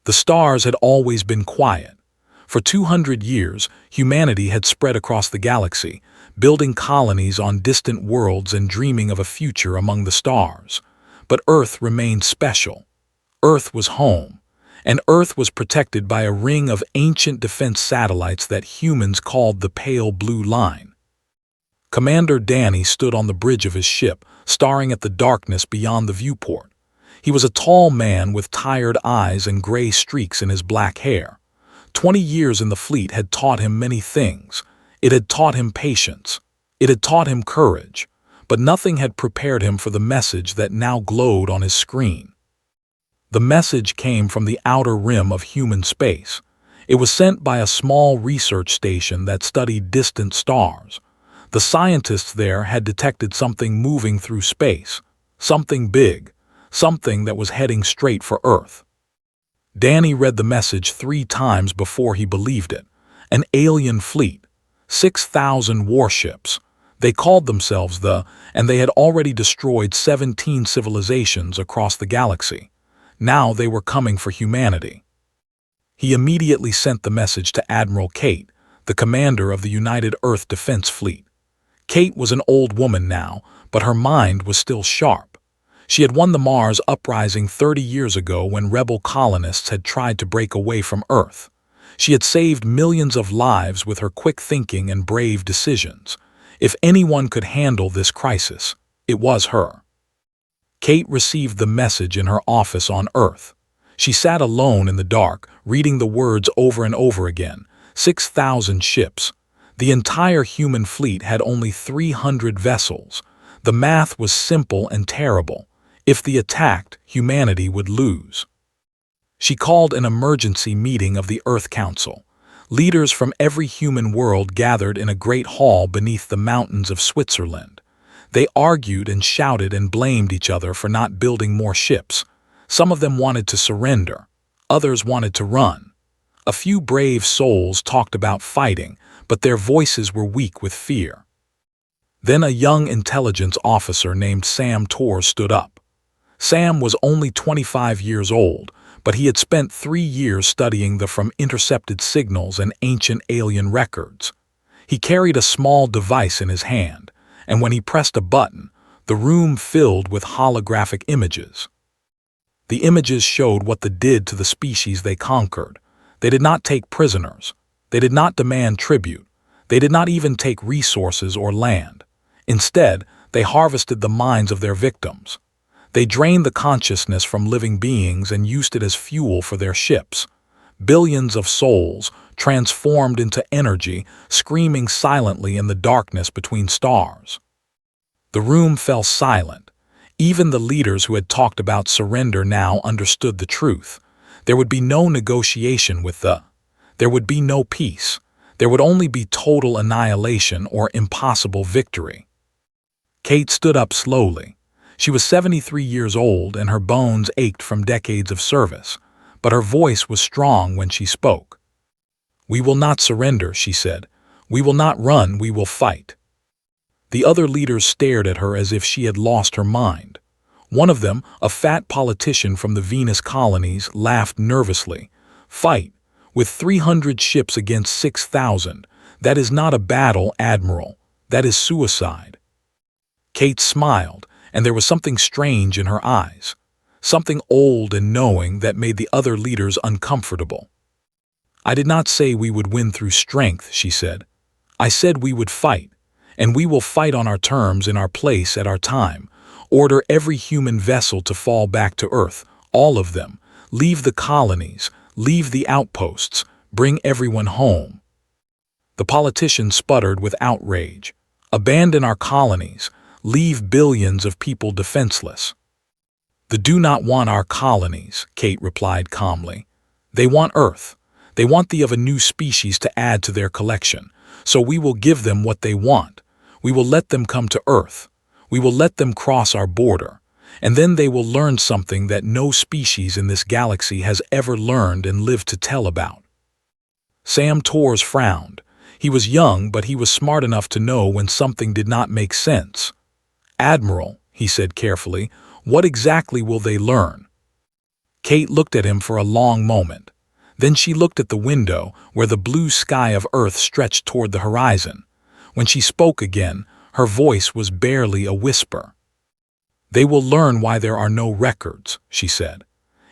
The stars had always been quiet. For 200 years, humanity had spread across the galaxy, building colonies on distant worlds and dreaming of a future among the stars. But Earth remained special. Earth was home, and Earth was protected by a ring of ancient defense satellites that humans called the Pale Blue Line. Commander Danny stood on the bridge of his ship, staring at the darkness beyond the viewport. He was a tall man with tired eyes and gray streaks in his black hair. 20 years in the fleet had taught him many things. It had taught him patience. It had taught him courage. But nothing had prepared him for the message that now glowed on his screen. The message came from the outer rim of human space. It was sent by a small research station that studied distant stars. The scientists there had detected something moving through space, something big, something that was heading straight for Earth. Danny read the message 3 times before he believed it. An alien fleet, 6,000 warships. They called themselves and they had already destroyed 17 civilizations across the galaxy. Now they were coming for humanity. He immediately sent the message to Admiral Kate, the commander of the United Earth Defense Fleet. Kate was an old woman now, but her mind was still sharp. She had won the Mars uprising 30 years ago when rebel colonists had tried to break away from Earth. She had saved millions of lives with her quick thinking and brave decisions. If anyone could handle this crisis, it was her. Kate received the message in her office on Earth. She sat alone in the dark, reading the words over and over again. 6,000 ships. The entire human fleet had only 300 vessels. The math was simple and terrible. If they attacked, humanity would lose. She called an emergency meeting of the Earth Council. Leaders from every human world gathered in a great hall beneath the mountains of Switzerland. They argued and shouted and blamed each other for not building more ships. Some of them wanted to surrender. Others wanted to run. A few brave souls talked about fighting, but their voices were weak with fear. Then a young intelligence officer named Sam Tor stood up. Sam was only 25 years old, but he had spent 3 years studying from intercepted signals and ancient alien records. He carried a small device in his hand, and when he pressed a button, the room filled with holographic images. The images showed what they did to the species they conquered. They did not take prisoners. They did not demand tribute. They did not even take resources or land. Instead, they harvested the minds of their victims. They drained the consciousness from living beings and used it as fuel for their ships. Billions of souls transformed into energy, screaming silently in the darkness between stars. The room fell silent. Even the leaders who had talked about surrender now understood the truth. There would be no negotiation with there would be no peace. There would only be total annihilation or impossible victory. Kate stood up slowly. She was 73 years old and her bones ached from decades of service, but her voice was strong when she spoke. "We will not surrender," she said. "We will not run, we will fight." The other leaders stared at her as if she had lost her mind. One of them, a fat politician from the Venus colonies, laughed nervously. "Fight? With 300 ships against 6,000. That is not a battle, Admiral. That is suicide." Kate smiled, and there was something strange in her eyes. Something old and knowing that made the other leaders uncomfortable. "I did not say we would win through strength," she said. "I said we would fight, and we will fight on our terms in our place at our time. Order every human vessel to fall back to Earth, all of them. Leave the colonies, leave the outposts, bring everyone home." The politician sputtered with outrage. "Abandon our colonies, leave billions of people defenseless." "They do not want our colonies," Kate replied calmly. "They want Earth. They want of a new species to add to their collection. So we will give them what they want. We will let them come to Earth. We will let them cross our border. And then they will learn something that no species in this galaxy has ever learned and lived to tell about." Sam Tors frowned. He was young, but he was smart enough to know when something did not make sense. "Admiral," he said carefully, "what exactly will they learn?" Kate looked at him for a long moment. Then she looked at the window, where the blue sky of Earth stretched toward the horizon. When she spoke again, her voice was barely a whisper. "They will learn why there are no records," she said.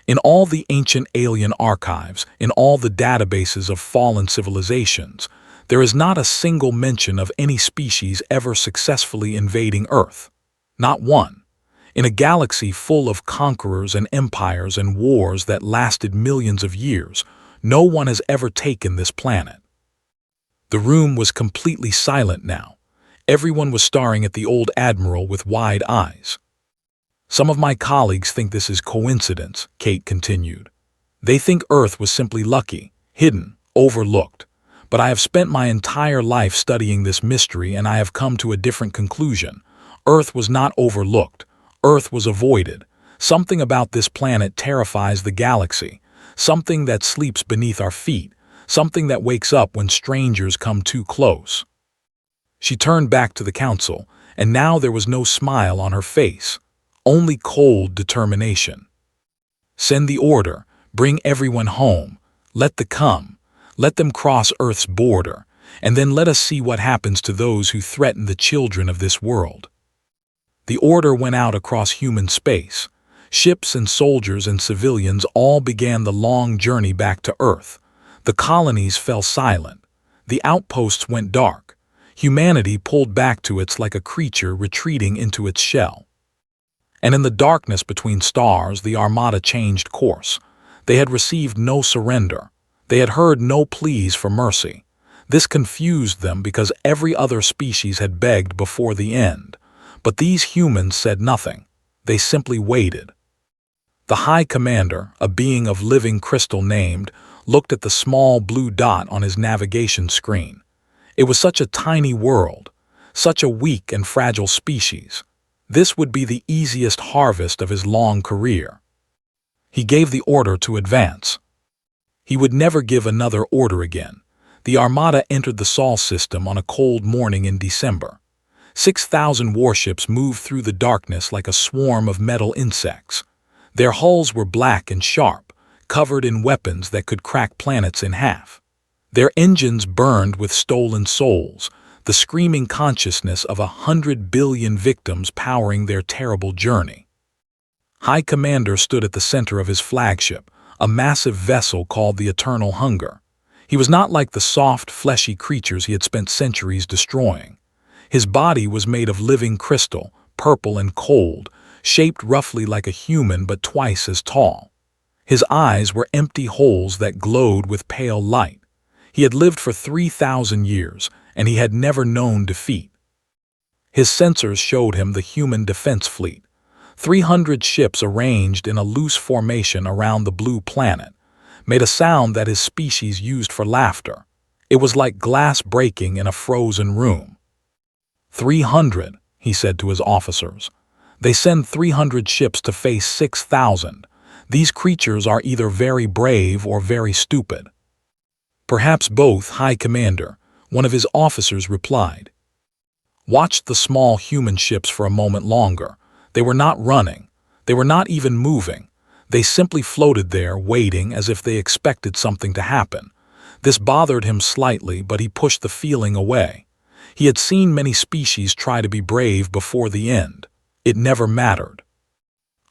"In all the ancient alien archives, in all the databases of fallen civilizations, there is not a single mention of any species ever successfully invading Earth. Not one. In a galaxy full of conquerors and empires and wars that lasted millions of years, no one has ever taken this planet." The room was completely silent now. Everyone was staring at the old admiral with wide eyes. "Some of my colleagues think this is coincidence," Kate continued. "They think Earth was simply lucky, hidden, overlooked. But I have spent my entire life studying this mystery, and I have come to a different conclusion. Earth was not overlooked. Earth was avoided. Something about this planet terrifies the galaxy. Something that sleeps beneath our feet. Something that wakes up when strangers come too close." She turned back to the council, and now there was no smile on her face. Only cold determination. "Send the order. Bring everyone home. Let them cross Earth's border, and then let us see what happens to those who threaten the children of this world." The order went out across human space. Ships and soldiers and civilians all began the long journey back to Earth. The colonies fell silent. The outposts went dark. Humanity pulled back to its like a creature retreating into its shell. And in the darkness between stars, the Armada changed course. They had received no surrender. They had heard no pleas for mercy. This confused them because every other species had begged before the end. But these humans said nothing. They simply waited. The High Commander, a being of living crystal named, looked at the small blue dot on his navigation screen. It was such a tiny world, such a weak and fragile species. This would be the easiest harvest of his long career. He gave the order to advance. He would never give another order again. The Armada entered the Sol system on a cold morning in December. 6,000 warships moved through the darkness like a swarm of metal insects. Their hulls were black and sharp, covered in weapons that could crack planets in half. Their engines burned with stolen souls, the screaming consciousness of 100 billion victims powering their terrible journey. High Commander stood at the center of his flagship, a massive vessel called the Eternal Hunger. He was not like the soft, fleshy creatures he had spent centuries destroying. His body was made of living crystal, purple and cold, shaped roughly like a human but twice as tall. His eyes were empty holes that glowed with pale light. He had lived for 3,000 years, and he had never known defeat. His sensors showed him the human defense fleet. 300 ships arranged in a loose formation around the blue planet made a sound that his species used for laughter. It was like glass breaking in a frozen room. 300, he said to his officers. They send 300 ships to face 6,000. These creatures are either very brave or very stupid. Perhaps both, High Commander, one of his officers replied. Watch the small human ships for a moment longer. They were not running. They were not even moving. They simply floated there, waiting as if they expected something to happen. This bothered him slightly, but he pushed the feeling away. He had seen many species try to be brave before the end. It never mattered.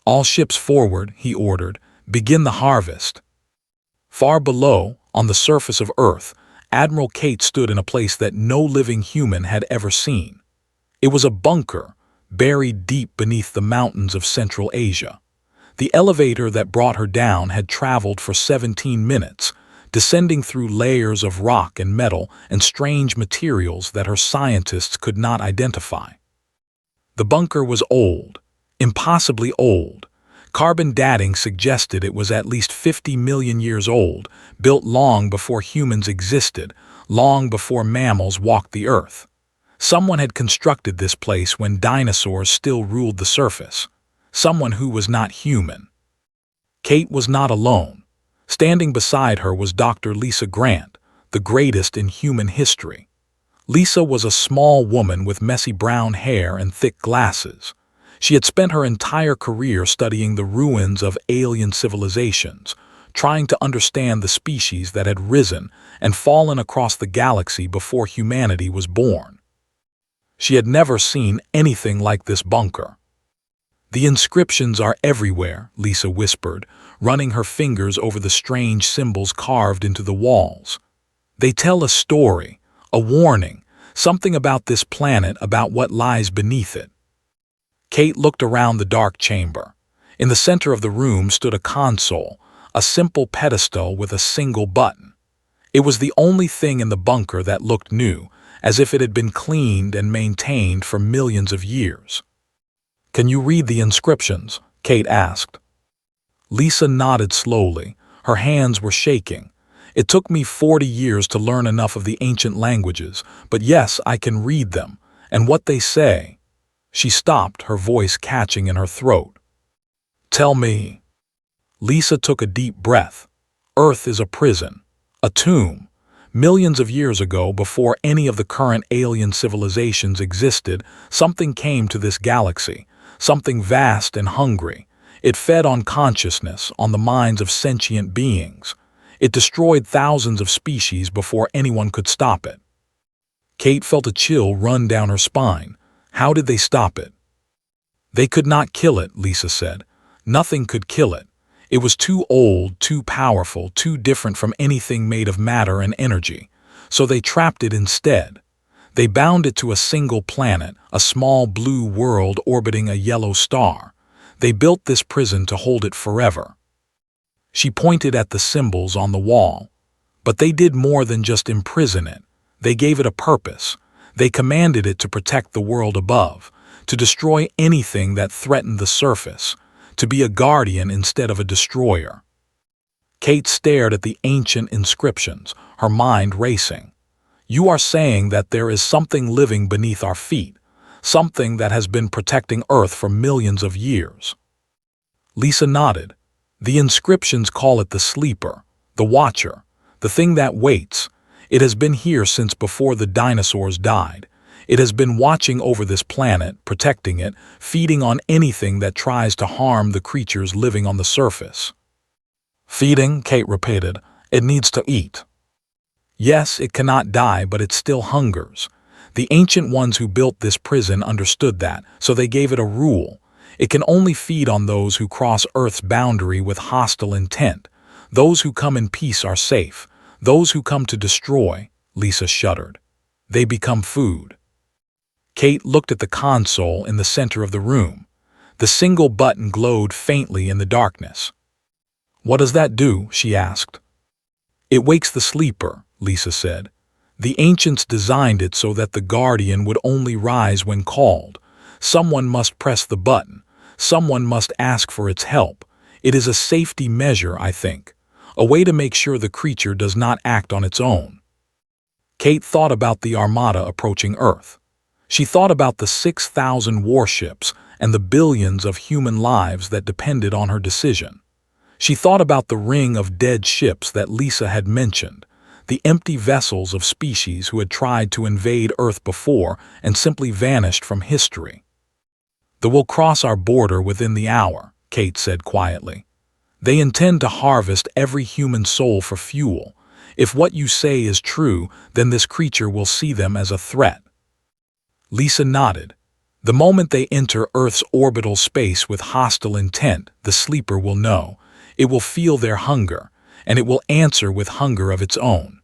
All ships forward, he ordered. Begin the harvest. Far below, on the surface of Earth, Admiral Kate stood in a place that no living human had ever seen. It was a bunker, buried deep beneath the mountains of Central Asia. The elevator that brought her down had traveled for 17 minutes, descending through layers of rock and metal and strange materials that her scientists could not identify. The bunker was old, impossibly old. Carbon dating suggested it was at least 50 million years old, built long before humans existed, long before mammals walked the earth. Someone had constructed this place when dinosaurs still ruled the surface. Someone who was not human. Kate was not alone. Standing beside her was Dr. Lisa Grant, the greatest in human history. Lisa was a small woman with messy brown hair and thick glasses. She had spent her entire career studying the ruins of alien civilizations, trying to understand the species that had risen and fallen across the galaxy before humanity was born. She had never seen anything like this bunker. "The inscriptions are everywhere," Lisa whispered, running her fingers over the strange symbols carved into the walls. "They tell a story, a warning, something about this planet, about what lies beneath it." Kate looked around the dark chamber. In the center of the room stood a console, a simple pedestal with a single button. It was the only thing in the bunker that looked new, as if it had been cleaned and maintained for millions of years. "Can you read the inscriptions?" Kate asked. Lisa nodded slowly. Her hands were shaking. "It took me 40 years to learn enough of the ancient languages, but yes, I can read them, and what they say." She stopped, her voice catching in her throat. "Tell me." Lisa took a deep breath. "Earth is a prison, a tomb. Millions of years ago, before any of the current alien civilizations existed, something came to this galaxy, something vast and hungry. It fed on consciousness, on the minds of sentient beings. It destroyed thousands of species before anyone could stop it." Kate felt a chill run down her spine. How did they stop it? "They could not kill it," Lisa said. "Nothing could kill it. It was too old, too powerful, too different from anything made of matter and energy. So they trapped it instead. They bound it to a single planet, a small blue world orbiting a yellow star. They built this prison to hold it forever." She pointed at the symbols on the wall. "But they did more than just imprison it. They gave it a purpose. They commanded it to protect the world above, to destroy anything that threatened the surface, to be a guardian instead of a destroyer." Kate stared at the ancient inscriptions, her mind racing. "You are saying that there is something living beneath our feet, something that has been protecting Earth for millions of years?" Lisa nodded. "The inscriptions call it the sleeper, the watcher, the thing that waits. It has been here since before the dinosaurs died. It has been watching over this planet, protecting it, feeding on anything that tries to harm the creatures living on the surface." "Feeding," Kate repeated. "It needs to eat." "Yes, it cannot die, but it still hungers. The ancient ones who built this prison understood that, so they gave it a rule. It can only feed on those who cross Earth's boundary with hostile intent. Those who come in peace are safe. Those who come to destroy," Lisa shuddered, "they become food." Kate looked at the console in the center of the room. The single button glowed faintly in the darkness. "What does that do?" she asked. "It wakes the sleeper," Lisa said. "The ancients designed it so that the guardian would only rise when called. Someone must press the button. Someone must ask for its help. It is a safety measure, I think. A way to make sure the creature does not act on its own." Kate thought about the armada approaching Earth. She thought about the 6,000 warships and the billions of human lives that depended on her decision. She thought about the ring of dead ships that Lisa had mentioned, the empty vessels of species who had tried to invade Earth before and simply vanished from history. "They will cross our border within the hour," Kate said quietly. "They intend to harvest every human soul for fuel. If what you say is true, then this creature will see them as a threat." Lisa nodded. "The moment they enter Earth's orbital space with hostile intent, the sleeper will know. It will feel their hunger, and it will answer with hunger of its own."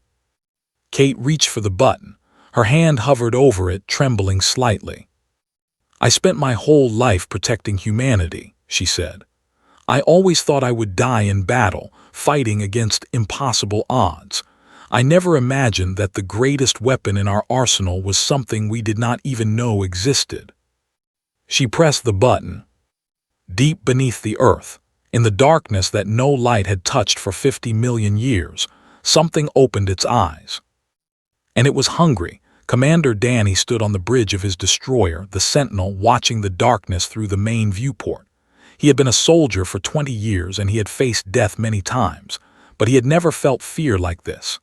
Kate reached for the button. Her hand hovered over it, trembling slightly. "I spent my whole life protecting humanity," she said. "I always thought I would die in battle, fighting against impossible odds. I never imagined that the greatest weapon in our arsenal was something we did not even know existed." She pressed the button. Deep beneath the Earth, in the darkness that no light had touched for 50 million years, something opened its eyes. And it was hungry. Commander Danny stood on the bridge of his destroyer, the Sentinel, watching the darkness through the main viewport. He had been a soldier for 20 years and he had faced death many times, but he had never felt fear like this.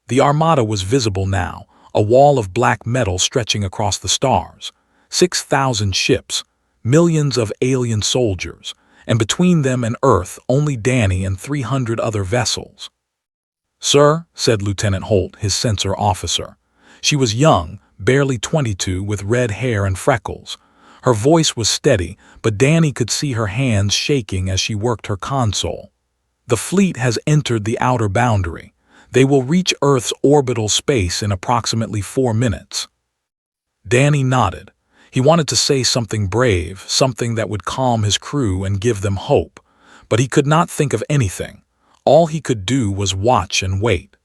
The armada was visible now, a wall of black metal stretching across the stars. 6,000 ships. millions of alien soldiers, and between them and Earth only Danny and 300 other vessels. "Sir," said Lieutenant Holt, his censor officer. She was young, barely 22, with red hair and freckles. Her voice was steady, but Danny could see her hands shaking as she worked her console. "The fleet has entered the outer boundary. They will reach Earth's orbital space in approximately 4 minutes. Danny nodded. He wanted to say something brave, something that would calm his crew and give them hope, but he could not think of anything. All he could do was watch and wait.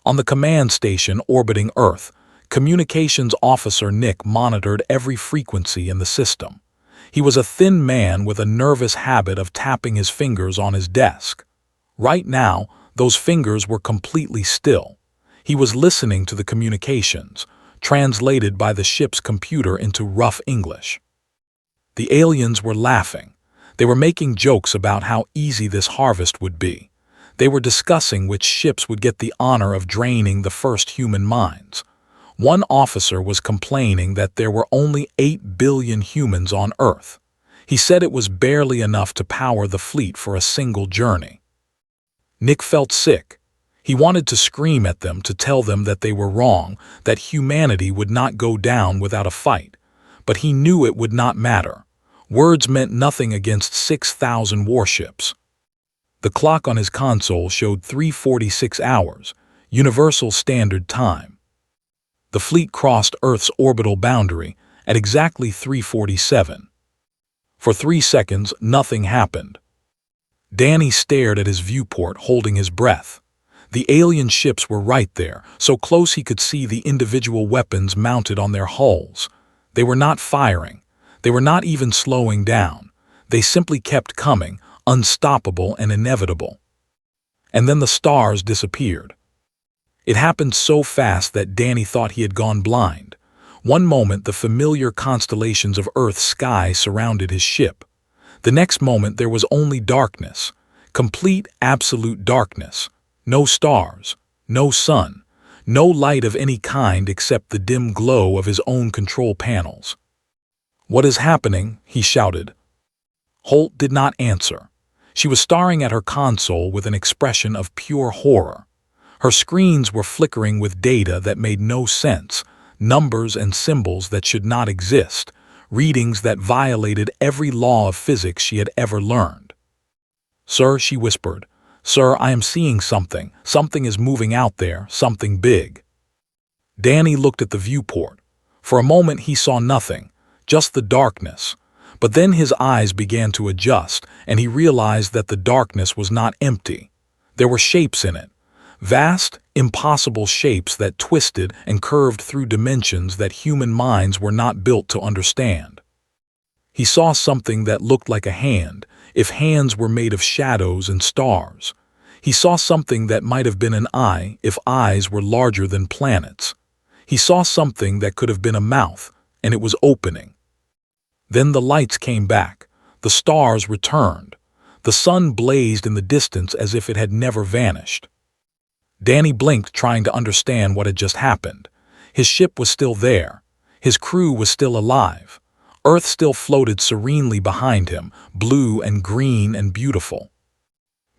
On the command station orbiting Earth, Communications Officer Nick monitored every frequency in the system. He was a thin man with a nervous habit of tapping his fingers on his desk. Right now, those fingers were completely still. He was listening to the communications, translated by the ship's computer into rough English. The aliens were laughing. They were making jokes about how easy this harvest would be. They were discussing which ships would get the honor of draining the first human minds. One officer was complaining that there were only 8 billion humans on Earth. He said it was barely enough to power the fleet for a single journey. Nick felt sick. He wanted to scream at them to tell them that they were wrong, that humanity would not go down without a fight. But he knew it would not matter. Words meant nothing against 6,000 warships. The clock on his console showed 3:46 hours, Universal Standard Time. The fleet crossed Earth's orbital boundary at exactly 3:47. For 3 seconds, nothing happened. Danny stared at his viewport, holding his breath. The alien ships were right there, so close he could see the individual weapons mounted on their hulls. They were not firing. They were not even slowing down. They simply kept coming, unstoppable and inevitable. And then the stars disappeared. It happened so fast that Danny thought he had gone blind. One moment the familiar constellations of Earth's sky surrounded his ship. The next moment there was only darkness, complete absolute darkness. No stars, no sun, no light of any kind except the dim glow of his own control panels. "What is happening?" he shouted. Holt did not answer. She was staring at her console with an expression of pure horror. Her screens were flickering with data that made no sense, numbers and symbols that should not exist, readings that violated every law of physics she had ever learned. "Sir," she whispered, "Sir, I am seeing something. Something is moving out there, something big." Danny looked at the viewport. For a moment he saw nothing, just the darkness. But then his eyes began to adjust, and he realized that the darkness was not empty. There were shapes in it. Vast, impossible shapes that twisted and curved through dimensions that human minds were not built to understand. He saw something that looked like a hand, if hands were made of shadows and stars. He saw something that might have been an eye, if eyes were larger than planets. He saw something that could have been a mouth, and it was opening. Then the lights came back. The stars returned. The sun blazed in the distance as if it had never vanished. Danny blinked, trying to understand what had just happened. His ship was still there. His crew was still alive. Earth still floated serenely behind him, blue and green and beautiful.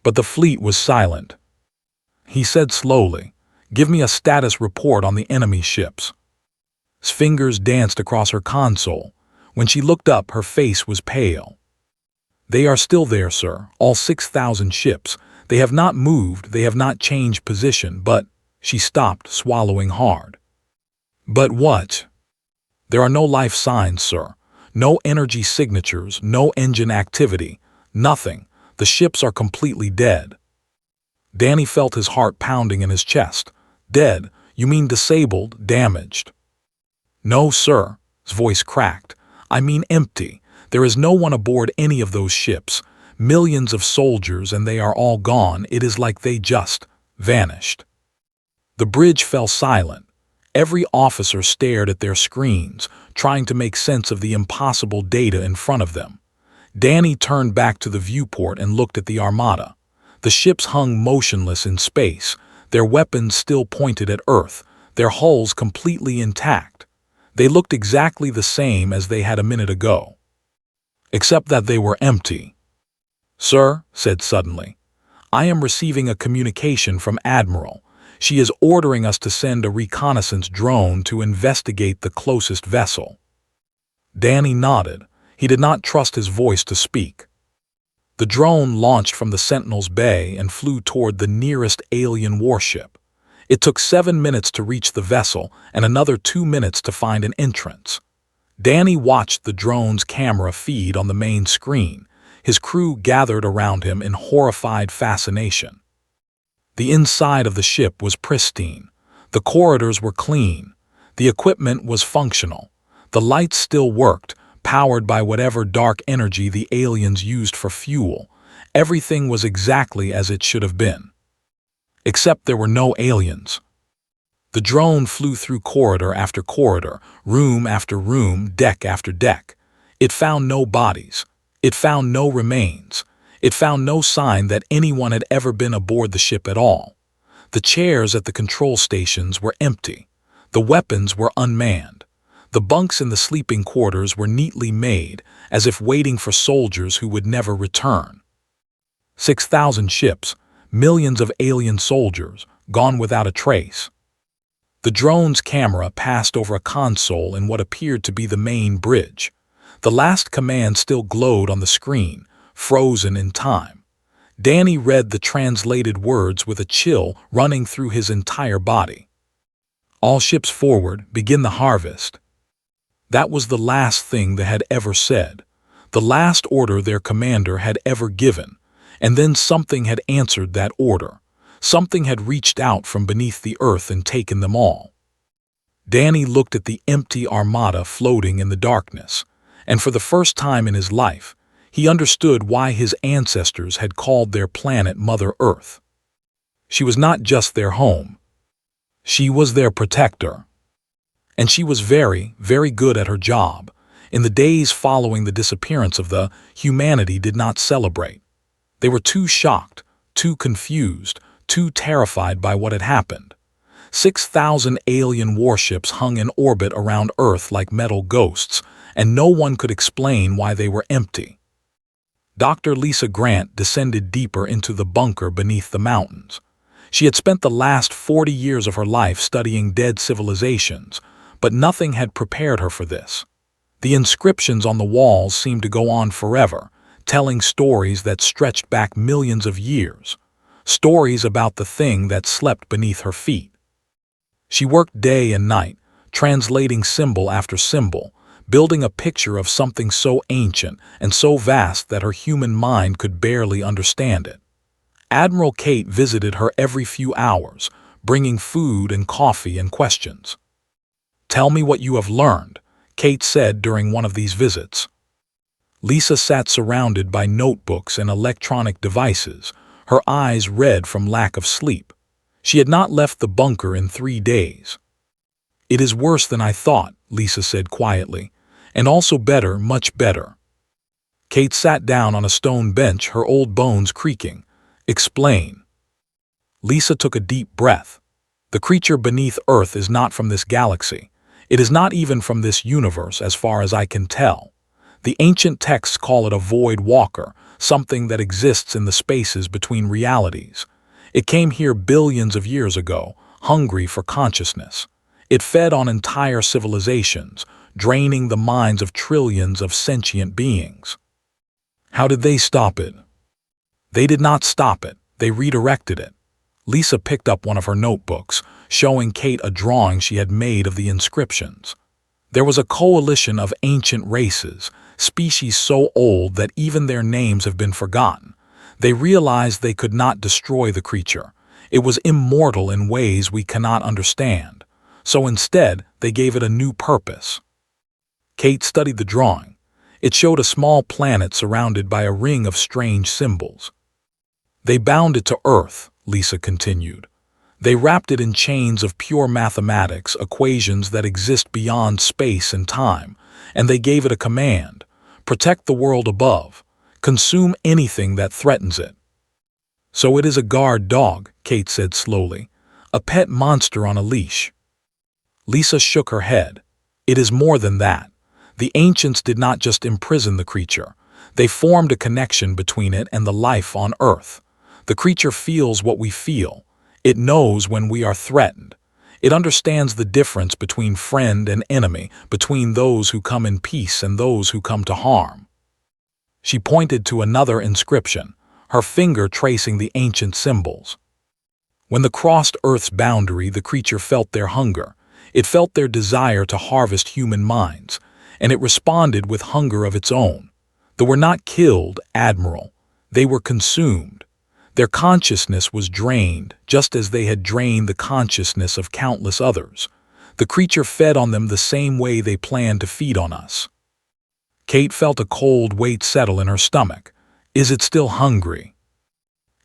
But the fleet was silent. He said slowly, "Give me a status report on the enemy ships." His fingers danced across her console. When she looked up, her face was pale. "They are still there, sir, all 6,000 ships. They have not moved, they have not changed position, but—" She stopped, swallowing hard. "But what?" "There are no life signs, sir. No energy signatures, no engine activity, nothing. The ships are completely dead." Danny felt his heart pounding in his chest. "Dead? You mean disabled, damaged?" "No, sir." His voice cracked. "I mean empty. There is no one aboard any of those ships. Millions of soldiers, and they are all gone. It is like they just vanished." The bridge fell silent. Every officer stared at their screens, trying to make sense of the impossible data in front of them. Danny turned back to the viewport and looked at the armada. The ships hung motionless in space, their weapons still pointed at Earth, their hulls completely intact. They looked exactly the same as they had a minute ago. except that they were empty. "Sir," said suddenly, "I am receiving a communication from Admiral. She is ordering us to send a reconnaissance drone to investigate the closest vessel." Danny nodded. He did not trust his voice to speak. The drone launched from the Sentinel's bay and flew toward the nearest alien warship. It took 7 minutes to reach the vessel and another 2 minutes to find an entrance. Danny watched the drone's camera feed on the main screen. His crew gathered around him in horrified fascination. The inside of the ship was pristine. The corridors were clean. The equipment was functional. The lights still worked, powered by whatever dark energy the aliens used for fuel. Everything was exactly as it should have been. Except there were no aliens. The drone flew through corridor after corridor, room after room, deck after deck. It found no bodies. It found no remains. It found no sign that anyone had ever been aboard the ship at all. The chairs at the control stations were empty. The weapons were unmanned. The bunks in the sleeping quarters were neatly made, as if waiting for soldiers who would never return. 6,000 ships, millions of alien soldiers, gone without a trace. The drone's camera passed over a console in what appeared to be the main bridge. The last command still glowed on the screen, frozen in time. Danny read the translated words with a chill running through his entire body. "All ships forward, begin the harvest." That was the last thing they had ever said, the last order their commander had ever given, and then something had answered that order. Something had reached out from beneath the earth and taken them all. Danny looked at the empty armada floating in the darkness, and for the first time in his life, he understood why his ancestors had called their planet Mother Earth. She was not just their home. She was their protector. And she was very, very good at her job. In the days following the disappearance of the humanity did not celebrate. They were too shocked, too confused, too terrified by what had happened. 6,000 alien warships hung in orbit around Earth like metal ghosts, and no one could explain why they were empty. Dr. Lisa Grant descended deeper into the bunker beneath the mountains. She had spent the last 40 years of her life studying dead civilizations, but nothing had prepared her for this. The inscriptions on the walls seemed to go on forever, telling stories that stretched back millions of years, stories about the thing that slept beneath her feet. She worked day and night, translating symbol after symbol, building a picture of something so ancient and so vast that her human mind could barely understand it. Admiral Kate visited her every few hours, bringing food and coffee and questions. "Tell me what you have learned," Kate said during one of these visits. Lisa sat surrounded by notebooks and electronic devices, her eyes red from lack of sleep. She had not left the bunker in 3 days. "It is worse than I thought," Lisa said quietly, "and also better, much better." Kate sat down on a stone bench, her old bones creaking. "Explain." Lisa took a deep breath. "The creature beneath Earth is not from this galaxy. It is not even from this universe as far as I can tell. The ancient texts call it a void walker, something that exists in the spaces between realities. It came here billions of years ago, hungry for consciousness. It fed on entire civilizations, draining the minds of trillions of sentient beings. How did they stop it?" "They did not stop it, they redirected it." Lisa picked up one of her notebooks, showing Kate a drawing she had made of the inscriptions. There was a coalition of ancient races, species so old that even their names have been forgotten. They realized they could not destroy the creature. It was immortal in ways we cannot understand. So instead, they gave it a new purpose. Kate studied the drawing. It showed a small planet surrounded by a ring of strange symbols. "They bound it to Earth," Lisa continued. "They wrapped it in chains of pure mathematics, equations that exist beyond space and time, and they gave it a command: protect the world above, consume anything that threatens it." "So it is a guard dog," Kate said slowly, "a pet monster on a leash." Lisa shook her head. "It is more than that. The ancients did not just imprison the creature. They formed a connection between it and the life on Earth. The creature feels what we feel. It knows when we are threatened. It understands the difference between friend and enemy, between those who come in peace and those who come to harm. She pointed to another inscription, her finger tracing the ancient symbols. When they crossed Earth's boundary, the creature felt their hunger. It felt their desire to harvest human minds, and it responded with hunger of its own. They were not killed, Admiral. They were consumed. Their consciousness was drained, just as they had drained the consciousness of countless others. The creature fed on them the same way they planned to feed on us. Kate felt a cold weight settle in her stomach. Is it still hungry?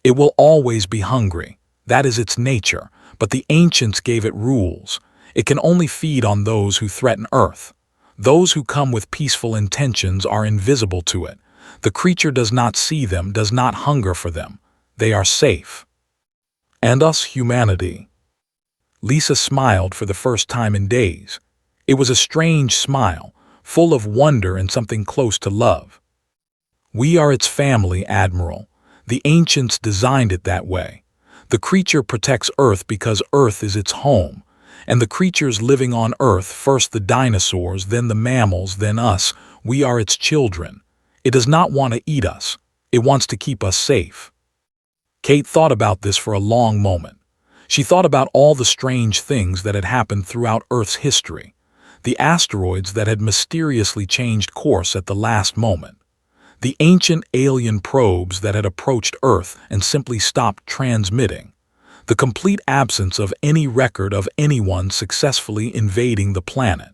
It will always be hungry. That is its nature, but the ancients gave it rules. It can only feed on those who threaten Earth. Those who come with peaceful intentions are invisible to it. The creature does not see them, does not hunger for them. They are safe. And us, humanity. Lisa smiled for the first time in days. It was a strange smile, full of wonder and something close to love. We are its family, Admiral. The ancients designed it that way. The creature protects Earth because Earth is its home. And the creatures living on Earth, first the dinosaurs, then the mammals, then us, we are its children. It does not want to eat us. It wants to keep us safe. Kate thought about this for a long moment. She thought about all the strange things that had happened throughout Earth's history. The asteroids that had mysteriously changed course at the last moment. The ancient alien probes that had approached Earth and simply stopped transmitting. The complete absence of any record of anyone successfully invading the planet.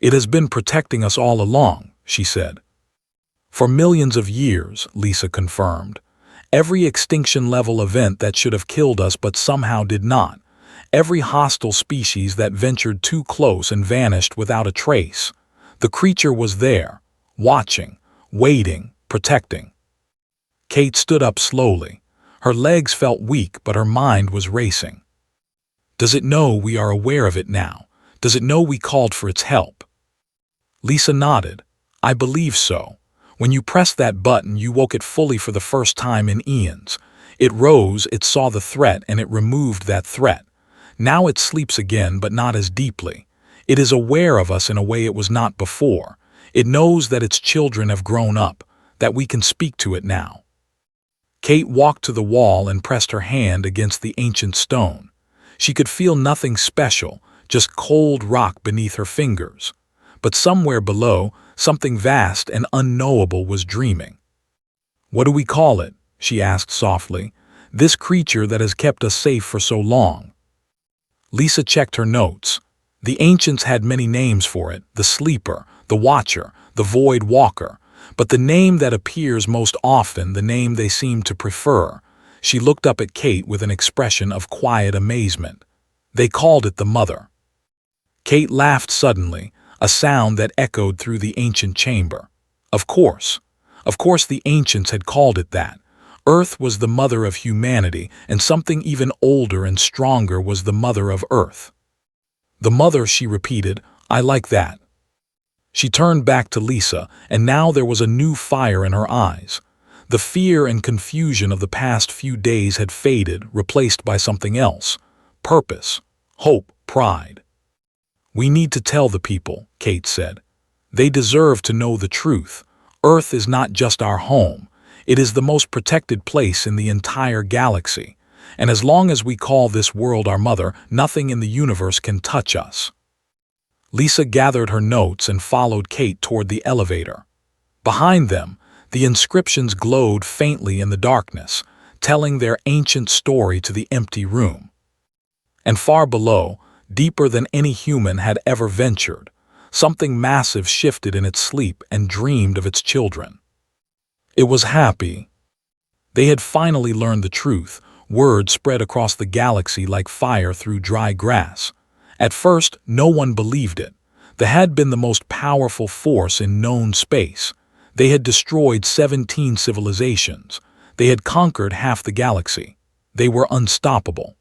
It has been protecting us all along, she said. For millions of years, Lisa confirmed. Every extinction-level event that should have killed us but somehow did not. Every hostile species that ventured too close and vanished without a trace. The creature was there, watching, waiting, protecting. Kate stood up slowly. Her legs felt weak, but her mind was racing. Does it know we are aware of it now? Does it know we called for its help? Lisa nodded. I believe so. When you pressed that button, you woke it fully for the first time in eons. It rose, it saw the threat, and it removed that threat. Now it sleeps again, but not as deeply. It is aware of us in a way it was not before. It knows that its children have grown up, that we can speak to it now. Kate walked to the wall and pressed her hand against the ancient stone. She could feel nothing special, just cold rock beneath her fingers. But somewhere below, something vast and unknowable was dreaming. What do we call it? She asked softly. This creature that has kept us safe for so long. Lisa checked her notes. The ancients had many names for it, the Sleeper, the Watcher, the Void Walker. But the name that appears most often, the name they seem to prefer. She looked up at Kate with an expression of quiet amazement. They called it the Mother. Kate laughed suddenly, a sound that echoed through the ancient chamber. Of course the ancients had called it that. Earth was the mother of humanity, and something even older and stronger was the mother of Earth. The Mother, she repeated, I like that. She turned back to Lisa, and now there was a new fire in her eyes. The fear and confusion of the past few days had faded, replaced by something else. Purpose, hope, pride. We need to tell the people, Kate said. They deserve to know the truth. Earth is not just our home. It is the most protected place in the entire galaxy. And as long as we call this world our mother, nothing in the universe can touch us. Lisa gathered her notes and followed Kate toward the elevator. Behind them, the inscriptions glowed faintly in the darkness, telling their ancient story to the empty room. And far below, deeper than any human had ever ventured, something massive shifted in its sleep and dreamed of its children. It was happy. They had finally learned the truth. Word spread across the galaxy like fire through dry grass. At first, no one believed it. They had been the most powerful force in known space. They had destroyed 17 civilizations. They had conquered half the galaxy. They were unstoppable.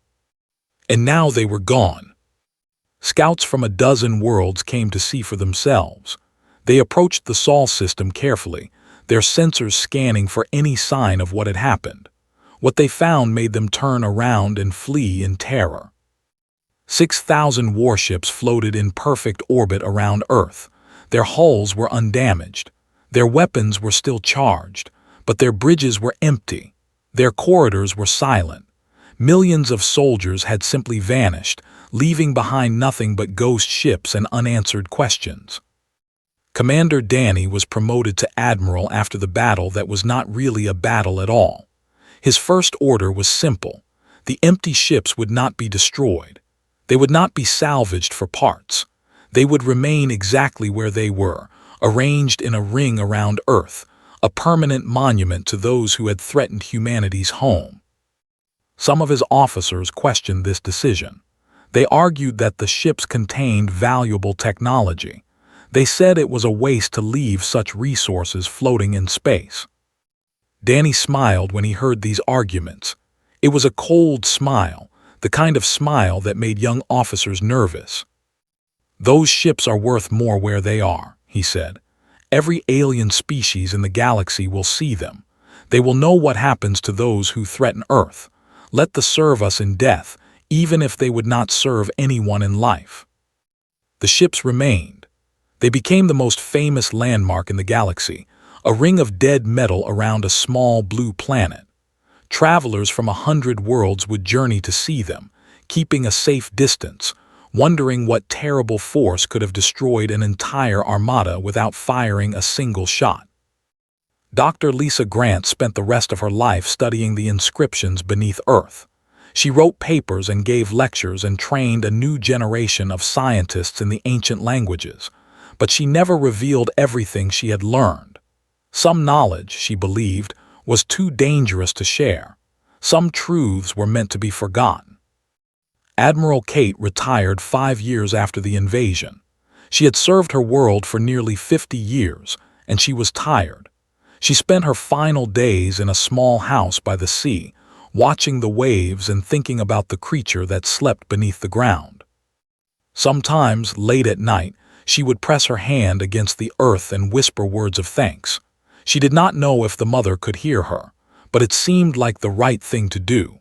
And now they were gone. Scouts from a dozen worlds came to see for themselves. They approached the Sol system carefully. their sensors scanning for any sign of what had happened. What they found made them turn around and flee in terror. 6,000 warships floated in perfect orbit around Earth. Their hulls were undamaged. Their weapons were still charged, but their bridges were empty. Their corridors were silent. Millions of soldiers had simply vanished, leaving behind nothing but ghost ships and unanswered questions. Commander Danny was promoted to admiral after the battle that was not really a battle at all. His first order was simple. The empty ships would not be destroyed. They would not be salvaged for parts. They would remain exactly where they were, arranged in a ring around Earth, a permanent monument to those who had threatened humanity's home. Some of his officers questioned this decision. They argued that the ships contained valuable technology. They said it was a waste to leave such resources floating in space. Danny smiled when he heard these arguments. It was a cold smile, the kind of smile that made young officers nervous. "Those ships are worth more where they are," he said. "Every alien species in the galaxy will see them. They will know what happens to those who threaten Earth. Let them serve us in death, even if they would not serve anyone in life." The ships remained. They became the most famous landmark in the galaxy, a ring of dead metal around a small blue planet. Travelers from 100 worlds would journey to see them, keeping a safe distance, wondering what terrible force could have destroyed an entire armada without firing a single shot. Dr. Lisa Grant spent the rest of her life studying the inscriptions beneath Earth. She wrote papers and gave lectures and trained a new generation of scientists in the ancient languages, but she never revealed everything she had learned. Some knowledge, she believed, was too dangerous to share. Some truths were meant to be forgotten. Admiral Kate retired 5 years after the invasion. She had served her world for nearly 50 years, and she was tired. She spent her final days in a small house by the sea, watching the waves and thinking about the creature that slept beneath the ground. Sometimes, late at night, she would press her hand against the earth and whisper words of thanks. She did not know if the mother could hear her, but it seemed like the right thing to do.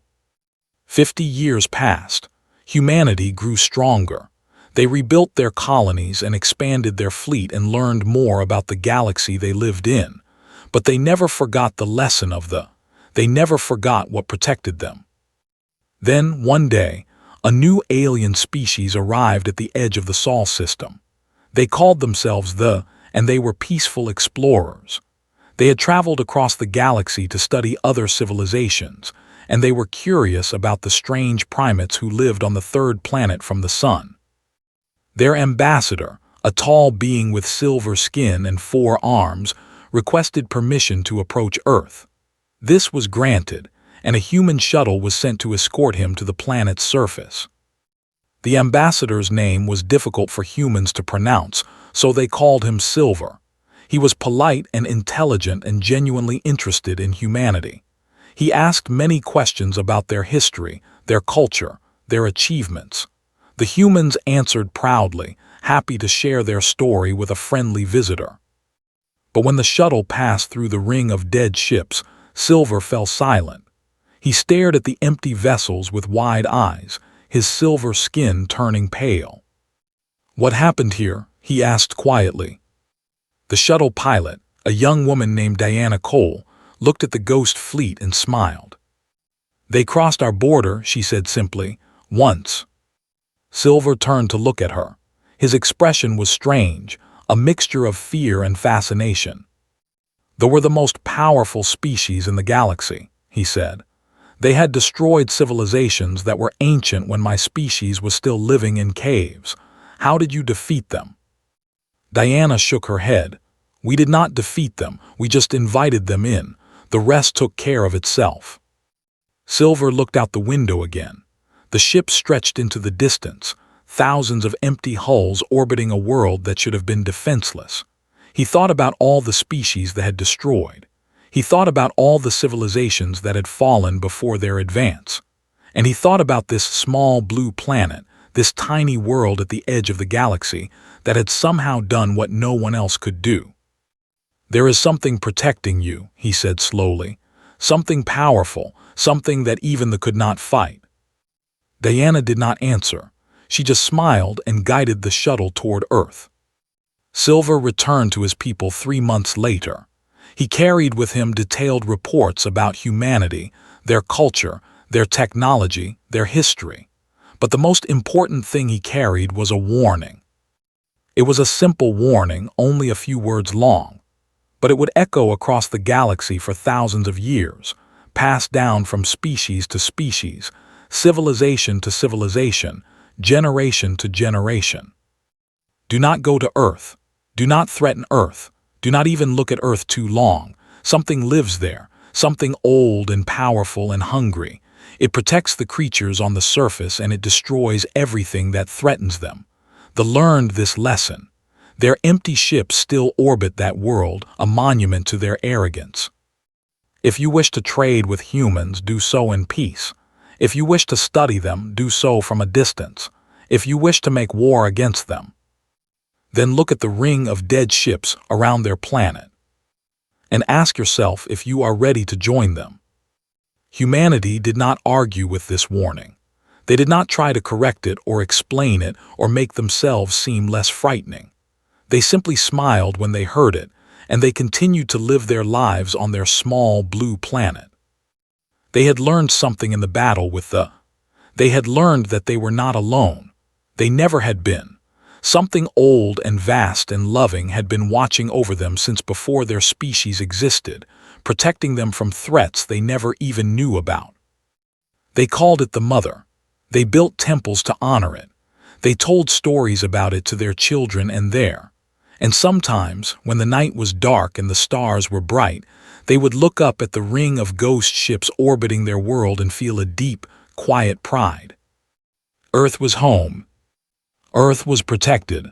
50 years passed. Humanity grew stronger. They rebuilt their colonies and expanded their fleet and learned more about the galaxy they lived in. But they never forgot the lesson of they never forgot what protected them. Then, one day, a new alien species arrived at the edge of the Sol system. They called themselves and they were peaceful explorers. They had traveled across the galaxy to study other civilizations, and they were curious about the strange primates who lived on the third planet from the sun. Their ambassador, a tall being with silver skin and 4 arms, requested permission to approach Earth. This was granted, and a human shuttle was sent to escort him to the planet's surface. The ambassador's name was difficult for humans to pronounce, so they called him Silver. He was polite and intelligent and genuinely interested in humanity. He asked many questions about their history, their culture, their achievements. The humans answered proudly, happy to share their story with a friendly visitor. But when the shuttle passed through the ring of dead ships, Silver fell silent. He stared at the empty vessels with wide eyes, his silver skin turning pale. "What happened here?" he asked quietly. The shuttle pilot, a young woman named Diana Cole, looked at the ghost fleet and smiled. "They crossed our border," she said simply, "once." Silver turned to look at her. His expression was strange, a mixture of fear and fascination. "They were the most powerful species in the galaxy," he said. "They had destroyed civilizations that were ancient when my species was still living in caves. How did you defeat them?" Diana shook her head. "We did not defeat them, we just invited them in. The rest took care of itself." Silver looked out the window again. The ship stretched into the distance, thousands of empty hulls orbiting a world that should have been defenseless. He thought about all the species that had destroyed. He thought about all the civilizations that had fallen before their advance. And he thought about this small blue planet, this tiny world at the edge of the galaxy, that had somehow done what no one else could do. "There is something protecting you," he said slowly. "Something powerful, something that even the could not fight." Diana did not answer. She just smiled and guided the shuttle toward Earth. Silver returned to his people 3 months later. He carried with him detailed reports about humanity, their culture, their technology, their history. But the most important thing he carried was a warning. It was a simple warning, only a few words long, but it would echo across the galaxy for thousands of years, passed down from species to species, civilization to civilization, generation to generation. Do not go to Earth. Do not threaten Earth. Do not even look at Earth too long. Something lives there, something old and powerful and hungry. It protects the creatures on the surface and it destroys everything that threatens them. They learned this lesson. Their empty ships still orbit that world, a monument to their arrogance. If you wish to trade with humans, do so in peace. If you wish to study them, do so from a distance. If you wish to make war against them, then look at the ring of dead ships around their planet and ask yourself if you are ready to join them. Humanity did not argue with this warning. They did not try to correct it or explain it or make themselves seem less frightening. They simply smiled when they heard it, and they continued to live their lives on their small blue planet. They had learned something in the battle with the... They had learned that they were not alone. They never had been. Something old and vast and loving had been watching over them since before their species existed, protecting them from threats they never even knew about. They called it the Mother. They built temples to honor it. They told stories about it to their children and sometimes, when the night was dark and the stars were bright, they would look up at the ring of ghost ships orbiting their world and feel a deep, quiet pride. Earth was home. Earth was protected.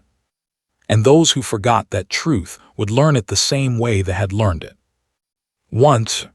And those who forgot that truth would learn it the same way they had learned it. Once,